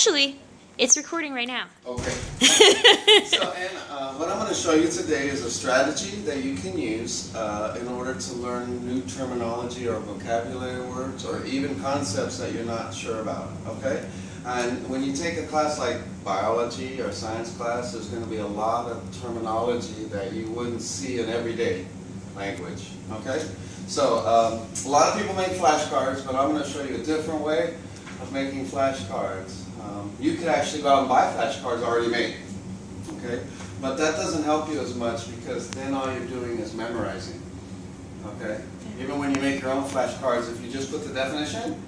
Actually, it's recording right now. Okay. So, and what I'm going to show you today is a strategy that you can use in order to learn new terminology or vocabulary words or even concepts that you're not sure about, okay? And when you take a class like biology or science class, there's going to be a lot of terminology that you wouldn't see in everyday language, okay? So, a lot of people make flashcards, but I'm going to show you a different way of making flashcards. You could actually go out and buy flashcards already made, okay? But that doesn't help you as much because then all you're doing is memorizing, okay? Even when you make your own flashcards, if you just put the definition,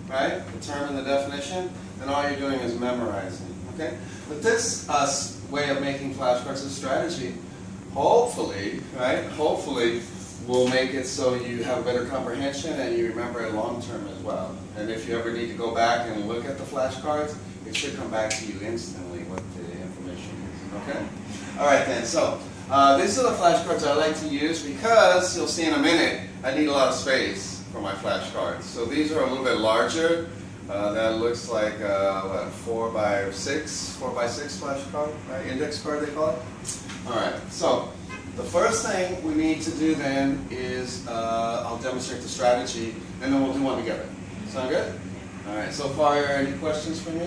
right, the term and the definition, then all you're doing is memorizing, okay? But this way of making flashcards, this strategy, hopefully, right, hopefully will make it so you have a better comprehension and you remember it long term as well. And if you ever need to go back and look at the flashcards, it should come back to you instantly what the information is, okay? All right then, so these are the flashcards I like to use because you'll see in a minute I need a lot of space for my flashcards. So these are a little bit larger. That looks like what, 4x6 flashcard, right? Index card they call it. All right, so the first thing we need to do then is I'll demonstrate the strategy and then we'll do one together. Sound good? All right, so far any questions for me?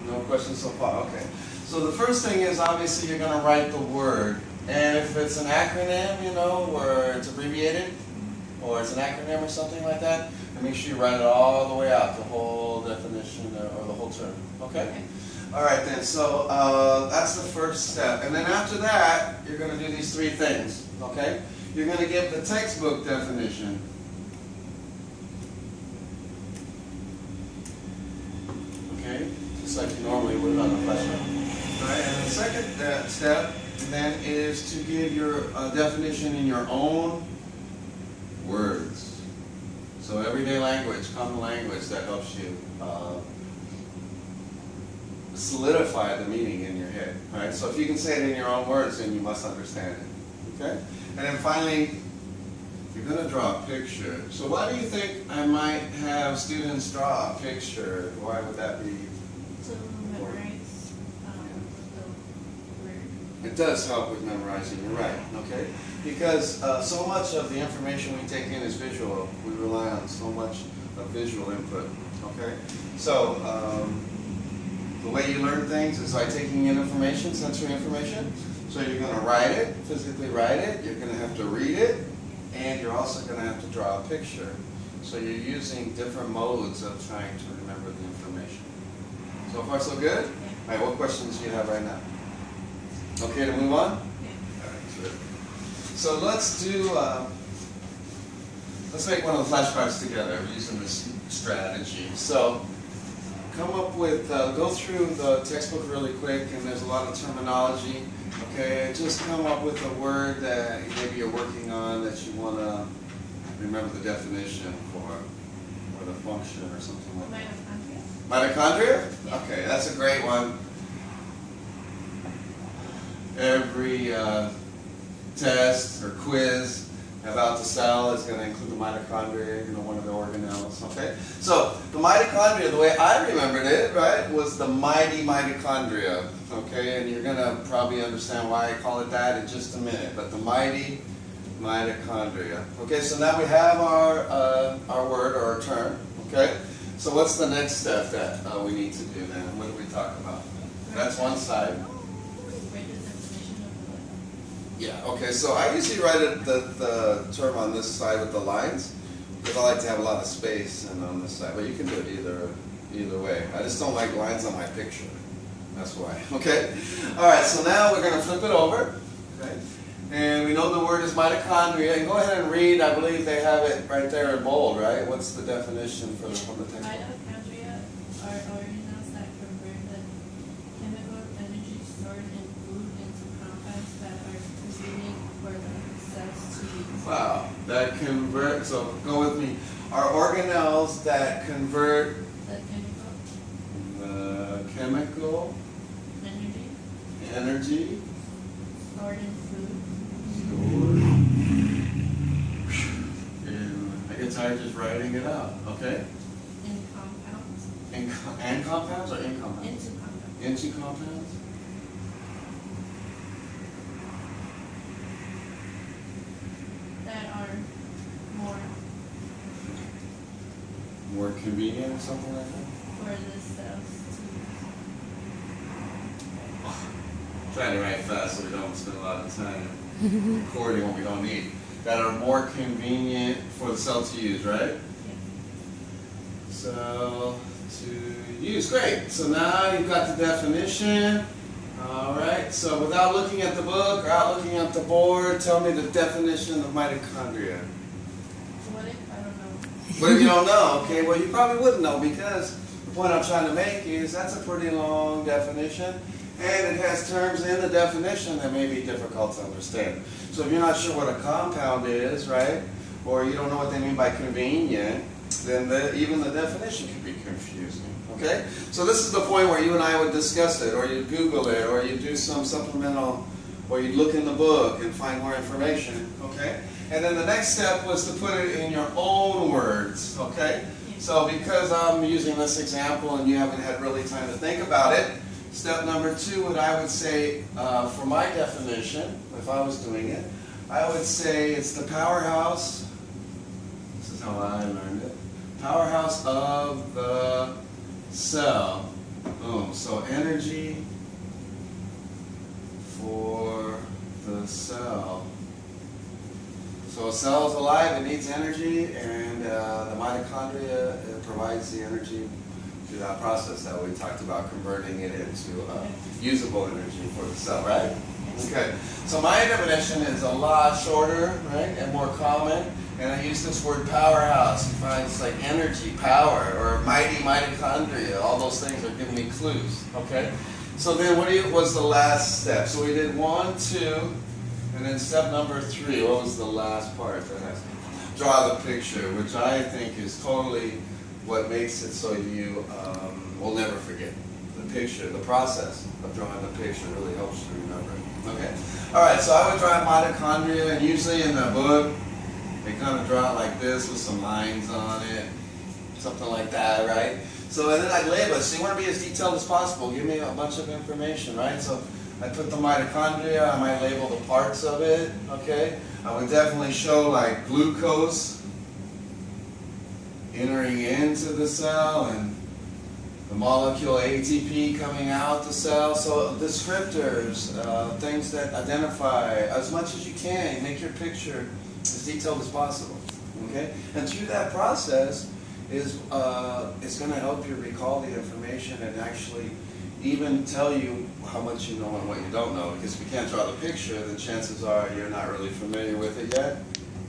No questions so far, okay. So the first thing is obviously you're going to write the word. And if it's an acronym, you know, where it's abbreviated, or it's an acronym or something like that, then make sure you write it all the way out, the whole definition or the whole term, okay? All right then, so that's the first step. And then after that, you're going to do these three things, okay? You're going to give the textbook definition. Okay? Just like you normally would on the flashcard. All right, and the second step then is to give your definition in your own words. So everyday language, common language that helps you solidify the meaning in your head, right? So if you can say it in your own words, then you must understand it, okay? And then finally, you're going to draw a picture. So why do you think I might have students draw a picture? Why would that be? To memorize the word. It does help with memorizing, you're right, okay? Because so much of the information we take in is visual. We rely on so much of visual input, okay? So, the way you learn things is by taking in information, sensory information. So you're going to write it, physically write it, you're going to have to read it, and you're also going to have to draw a picture. So you're using different modes of trying to remember the information. So far so good? Yeah. All right, what questions do you have right now? Okay to move on? Yeah. All right, good. So let's do, let's make one of the flashcards together using this strategy. So come up with, go through the textbook really quick, and there's a lot of terminology, okay? Just come up with a word that maybe you're working on that you want to remember the definition for, or the function or something like that. Mitochondria? Mitochondria? Okay, that's a great one. Every test or quiz about the cell is going to include the mitochondria, you know, one of the organelles, okay? So, the mitochondria, the way I remembered it, right, was the mighty mitochondria, okay? And you're going to probably understand why I call it that in just a minute, but the mighty mitochondria. Okay, so now we have our word or our term, okay? So what's the next step that we need to do then? What do we talk about? That's one side. Yeah, okay, so I usually write the term on this side with the lines because I like to have a lot of space and on this side, but you can do it either way. I just don't like lines on my picture. That's why, okay? All right, so now we're going to flip it over, okay? And we know the word is mitochondria. And go ahead and read, I believe they have it right there in bold, right? What's the definition from the textbook? Mitochondria are organelles that convert the chemical energy stored in food into compounds that are proceeding for the cells to use. Wow, that convert, so go with me. Are organelles that convert The chemical energy stored in food. And I get tired just writing it out, okay? In compounds And compounds or in compounds? into compounds. Into compounds? That are more More convenient or something like that? for the cells Trying to write fast so we don't spend a lot of time recording what we don't need. That are more convenient for the cell to use, right? to, So, to use, great. So now you've got the definition. All right, so without looking at the book or out looking at the board, tell me the definition of mitochondria. what if, I don't know. What if you don't know? Okay, well you probably wouldn't know because the point I'm trying to make is that's a pretty long definition and it has terms in the definition that may be difficult to understand. So if you're not sure what a compound is, right, or you don't know what they mean by convenient, then even the definition can be confusing. Okay? So this is the point where you and I would discuss it, or you Google it, or you do some supplemental, or you look in the book and find more information. Okay? And then the next step was to put it in your own words. Okay? So because I'm using this example and you haven't had really time to think about it, step number 2, what I would say for my definition, if I was doing it, I would say it's the powerhouse. This is how I learned it. Powerhouse of the cell. Boom. So energy for the cell. So a cell is alive, it needs energy, and the mitochondria provides the energy through that process that we talked about, converting it into usable energy for the cell, right? Okay. So my definition is a lot shorter, right, and more common. And I use this word powerhouse. You find it's like energy, power, or mighty mitochondria. All those things are giving me clues. Okay. So then, what was the last step? So we did 1, 2, and then step number 3. What was the last part? Draw the picture, which I think is totally what makes it so you will never forget. The picture, the process of drawing the picture really helps you remember it. Okay. All right. So I would draw mitochondria, and usually in the book, they kind of draw it like this with some lines on it, something like that, right? So and then I'd label it. So you want to be as detailed as possible. Give me a bunch of information, right? So I put the mitochondria. I might label the parts of it. Okay. I would definitely show like glucose entering into the cell and the molecule ATP coming out the cell. So descriptors, things that identify as much as you can. Make your picture as detailed as possible, okay? And through that process is it's going to help you recall the information and actually even tell you how much you know and what you don't know. Because if you can't draw the picture, then chances are you're not really familiar with it yet.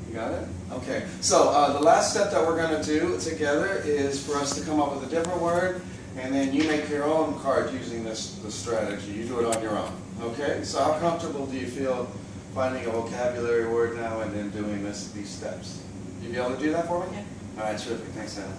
You got it? Okay. So the last step that we're going to do together is for us to come up with a different word, and then you make your own card using this strategy. You do it on your own. Okay? So how comfortable do you feel finding a vocabulary word now and then doing these steps? You be able to do that for me? Yeah. All right, terrific. Thanks, Anna.